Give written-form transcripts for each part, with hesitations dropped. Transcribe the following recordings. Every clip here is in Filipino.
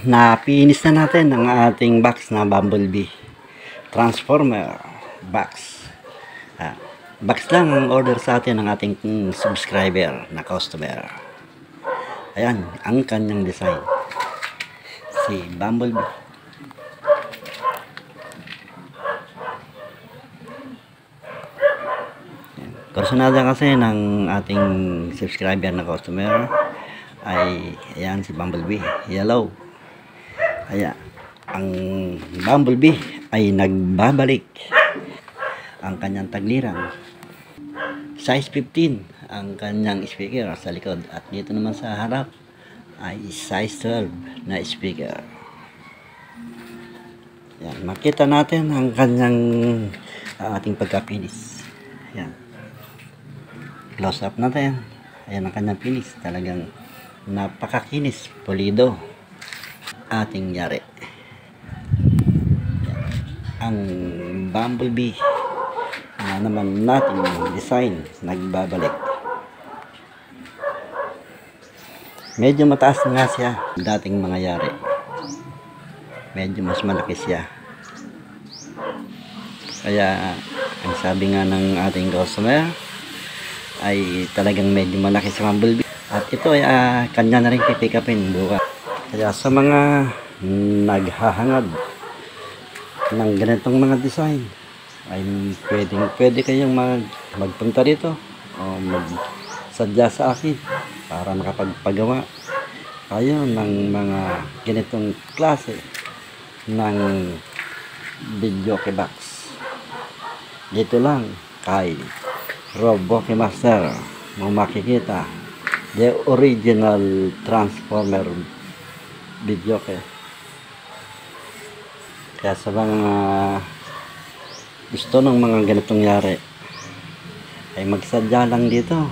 napinis na natin ang ating box na Bumblebee Transformer box. Box lang ang order sa atin ng ating subscriber na customer. Ayan, ang kanyang design. Si Bumblebee. Personada kasi ng ating subscriber na customer ay ayan si Bumblebee, yellow. Kaya ang Bumblebee ay nagbabalik. Ang kanyang tagliran, size 15 ang kanyang speaker sa likod, at dito naman sa harap ay size 12 na speaker. Yan, makita natin ang kanyang ating pagka-finish. Yan, close up natin. Ayan ang kanyang finish, talagang napakakinis, pulido ating yari. Yan, ang Bumblebee na naman natin design nagbabalik. Medyo mataas na nga siya dating mga yari, medyo mas malaki siya. Kaya ang sabi nga ng ating customer ay talagang medyo malaki sa Bumblebee, at ito ay kanya na rin pipick upin bukas. Kaya sa mga naghahangad ng ganitong mga design ay pwede kayong magpunta dito o magsadya sa akin para makapagpagawa kayo ng mga ganitong klase ng video box. Dito lang kay Roboke Master mo makikita the original Transformer video. Kaya sa mga gusto ng mga ganitong yari ay magsadya lang dito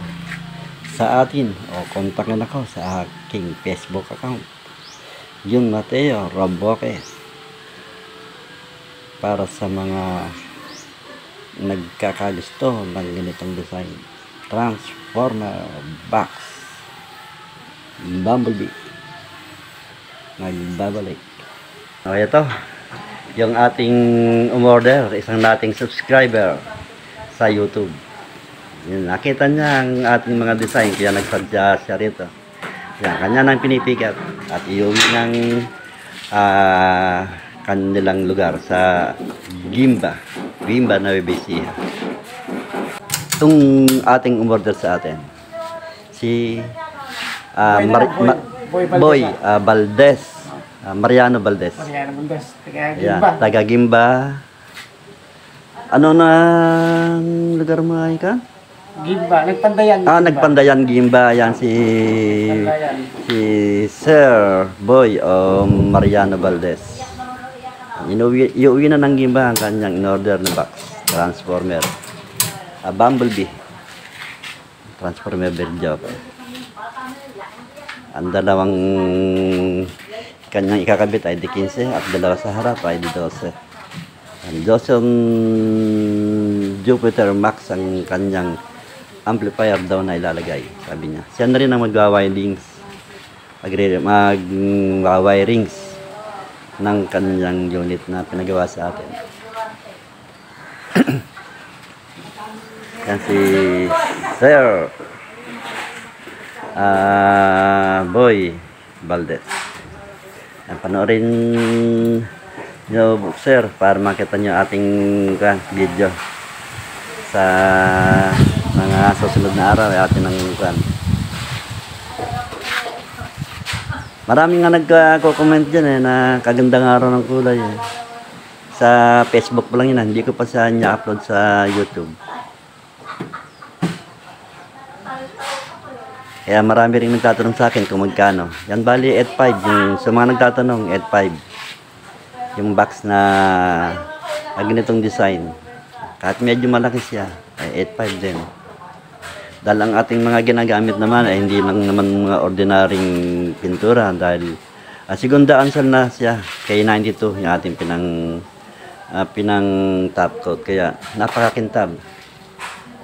sa atin o kontakin ako sa aking Facebook account, Jun Mateo Roboke, para sa mga nagkakagusto ng ganitong design Transformer box Bumblebee nagbabalik. Okay, ito yung ating umorder, isang dating subscriber sa YouTube. Yun, nakita niya ang ating mga design kaya nagsadya siya rito. Yan, kanya nang pinipikat at iuwi ng kanilang lugar sa Gimba na Ecija. Itong ating umorder sa atin si Boy Valdez, Mariano Valdez, taga Gimba. Ano na lugar mo ay ka? Gimba, Nagpandayan. Nagpandayan, Gimba. Yan si Sir Boy o Mariano Valdez. Iuwi na ng Gimba ang kanyang in-order na box Transformer Bumblebee Transformer video. Ang dalawang kanyang ikakabit ay D15 at dalawa sa harap ay D12. Johnson Jupiter Max ang kanyang amplifier daw na ilalagay, sabi niya. Siya na rin ang mag-wirings ng kanyang unit na pinagawa sa atin. Yan si Sir Boy Valdez. Panoorin nyo, sir, para makita nyo ating video sa mga susunod na araw ay atin ng maraming nga nagko-comment dyan na kagandang araw ng kulay sa Facebook pa lang yun, hindi ko pa sa upload sa YouTube. Kaya marami rin nagtatanong sa akin kung magkano. Yan bali 8.5 yung sa mga nagtatanong, 8.5 yung box na ganitong design. Kahit medyo malaki siya ay 8.5 din. Dahil ang ating mga ginagamit naman ay hindi lang naman mga ordinaryong pintura, dahil segunda ansal na siya kay 92 yung ating pinang top coat. Kaya napakakintab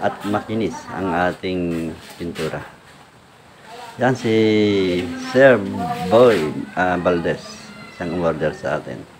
at makinis ang ating pintura. Yan si Sir Boy Valdez. siyang umorder sa atin.